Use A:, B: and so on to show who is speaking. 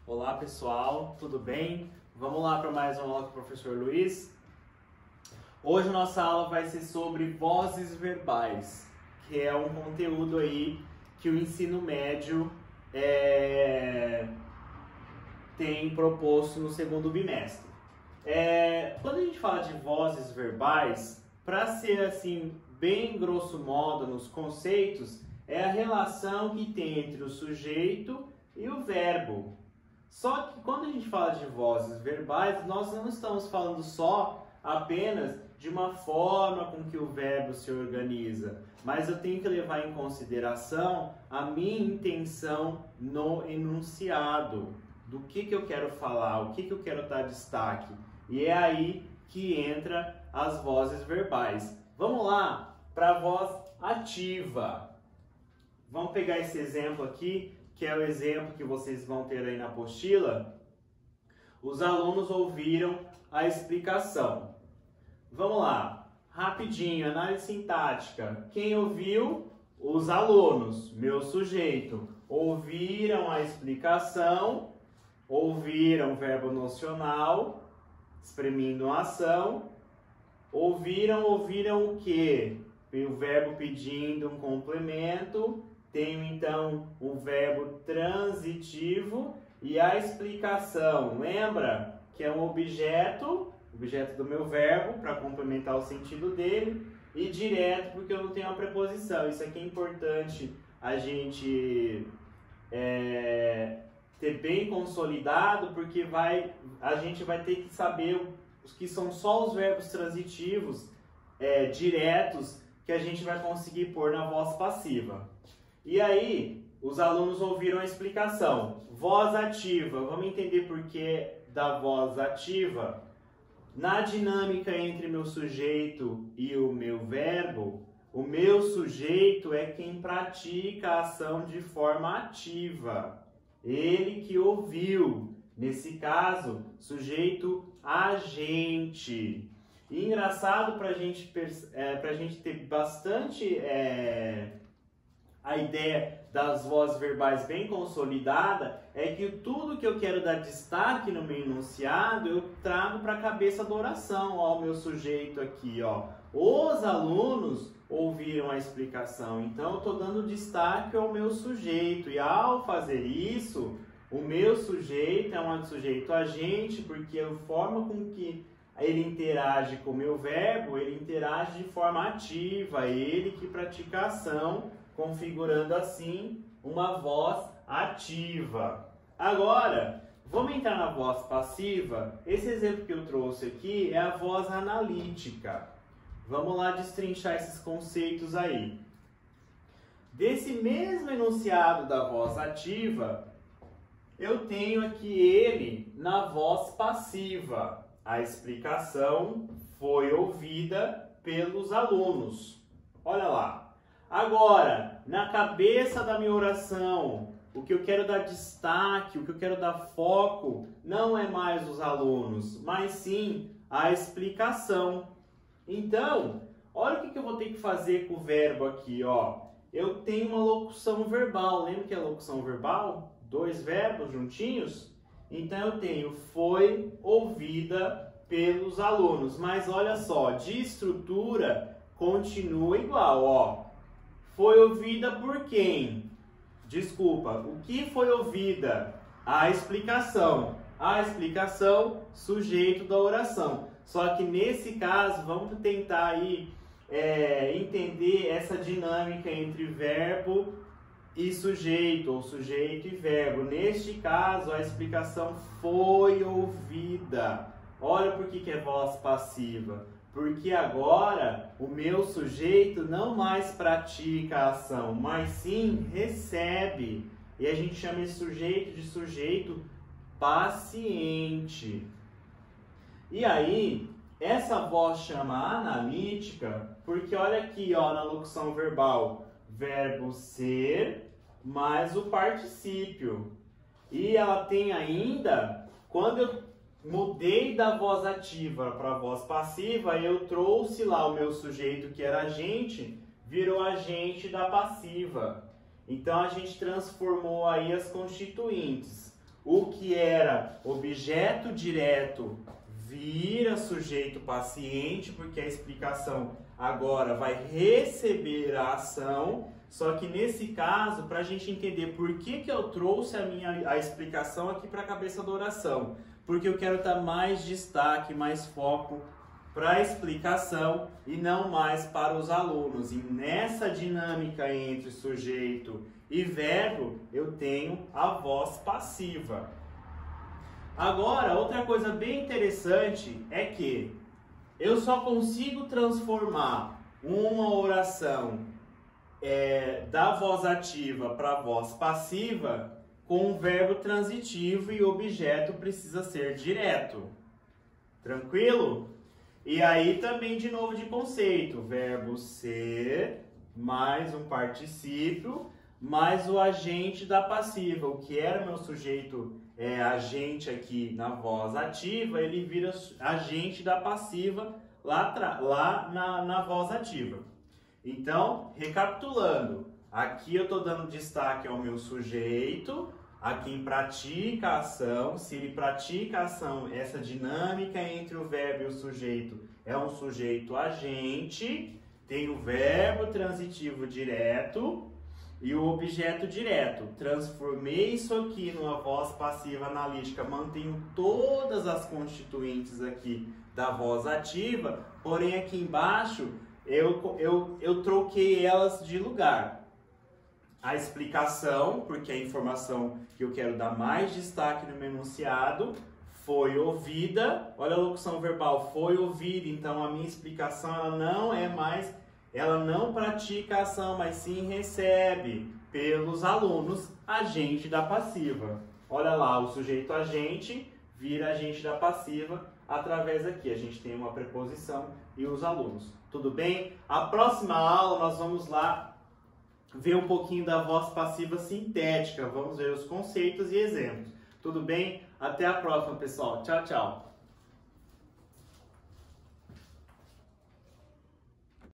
A: Olá pessoal, tudo bem? Vamos lá para mais uma aula com o professor Luiz. Hoje a nossa aula vai ser sobre vozes verbais, que é um conteúdo aí que o ensino médio tem proposto no segundo bimestre. Quando a gente fala de vozes verbais, para ser assim bem grosso modo nos conceitos, é a relação que tem entre o sujeito e o verbo. Só que quando a gente fala de vozes verbais, nós não estamos falando só apenas de uma forma com que o verbo se organiza, mas eu tenho que levar em consideração a minha intenção no enunciado, do que eu quero falar, o que eu quero dar destaque. E é aí que entra as vozes verbais. Vamos lá para a voz ativa. Vamos pegar esse exemplo aqui, que é o exemplo que vocês vão ter aí na apostila. Os alunos ouviram a explicação. Vamos lá, rapidinho, análise sintática. Quem ouviu? Os alunos, meu sujeito. Ouviram a explicação, ouviram o verbo nocional, exprimindo uma ação. Ouviram o quê? O verbo pedindo um complemento. Tenho então o verbo transitivo e a explicação. Lembra que é um objeto do meu verbo para complementar o sentido dele, e direto porque eu não tenho uma preposição. Isso aqui é importante a gente ter bem consolidado, porque a gente vai ter que saber os que são só os verbos transitivos diretos que a gente vai conseguir pôr na voz passiva. E aí, os alunos ouviram a explicação. Voz ativa. Vamos entender por que da voz ativa? Na dinâmica entre meu sujeito e o meu verbo, o meu sujeito é quem pratica a ação de forma ativa. Ele que ouviu. Nesse caso, sujeito agente. E engraçado para a gente ter bastante a ideia das vozes verbais bem consolidada, é que tudo que eu quero dar destaque no meu enunciado, eu trago para a cabeça da oração. Ó, o meu sujeito aqui, ó. Os alunos ouviram a explicação, então eu estou dando destaque ao meu sujeito. E ao fazer isso, o meu sujeito é um sujeito agente, porque a forma com que ele interage com o meu verbo, ele interage de forma ativa, ele que pratica a ação, configurando assim uma voz ativa. Agora, vamos entrar na voz passiva. Esse exemplo que eu trouxe aqui é a voz analítica. Vamos lá destrinchar esses conceitos aí. Desse mesmo enunciado da voz ativa, eu tenho aqui ele na voz passiva. A explicação foi ouvida pelos alunos. Olha lá. Agora, na cabeça da minha oração, o que eu quero dar destaque, o que eu quero dar foco, não é mais os alunos, mas sim a explicação. Então, olha o que eu vou ter que fazer com o verbo aqui, ó. Eu tenho uma locução verbal. Lembra que é locução verbal? Dois verbos juntinhos? Então, eu tenho foi ouvida pelos alunos. Mas olha só, de estrutura continua igual, ó. Foi ouvida por quem? Desculpa, o que foi ouvida? A explicação. A explicação, sujeito da oração. Só que nesse caso, vamos tentar aí entender essa dinâmica entre verbo e sujeito, ou sujeito e verbo. Neste caso, a explicação foi ouvida. Olha por que é voz passiva. Porque agora o meu sujeito não mais pratica a ação, mas sim recebe. E a gente chama esse sujeito de sujeito paciente. E aí, essa voz chama analítica, porque olha aqui, ó, na locução verbal, verbo ser mais o particípio. E ela tem ainda, quando eu mudei da voz ativa para a voz passiva, eu trouxe lá o meu sujeito que era agente, virou agente da passiva. Então a gente transformou aí as constituintes. o que era objeto direto vira sujeito paciente, porque a explicação agora vai receber a ação. Só que nesse caso, para a gente entender por que eu trouxe a explicação aqui para a cabeça da oração, porque eu quero dar mais destaque, mais foco para a explicação e não mais para os alunos. E nessa dinâmica entre sujeito e verbo, eu tenho a voz passiva. Agora, outra coisa bem interessante é que eu só consigo transformar uma oração da voz ativa para a voz passiva com um verbo transitivo e o objeto precisa ser direto. Tranquilo? E aí também de novo de conceito, verbo ser mais um particípio mais o agente da passiva. O que era meu sujeito agente aqui na voz ativa, ele vira agente da passiva lá na voz ativa. Então, recapitulando, aqui eu estou dando destaque ao meu sujeito, a quem pratica a ação. Se ele pratica a ação, essa dinâmica entre o verbo e o sujeito é um sujeito agente, tem o verbo transitivo direto e o objeto direto. Transformei isso aqui numa voz passiva analítica, mantenho todas as constituintes aqui da voz ativa, porém aqui embaixo eu troquei elas de lugar. A explicação, porque a informação que eu quero dar mais destaque no meu enunciado, foi ouvida. Olha a locução verbal, foi ouvida. Então a minha explicação ela não pratica a ação, mas sim recebe pelos alunos agente da passiva. Olha lá, o sujeito agente vira agente da passiva através aqui. A gente tem uma preposição e os alunos. Tudo bem? A próxima aula nós vamos lá ver um pouquinho da voz passiva sintética. Vamos ver os conceitos e exemplos. Tudo bem? Até a próxima, pessoal. Tchau, tchau.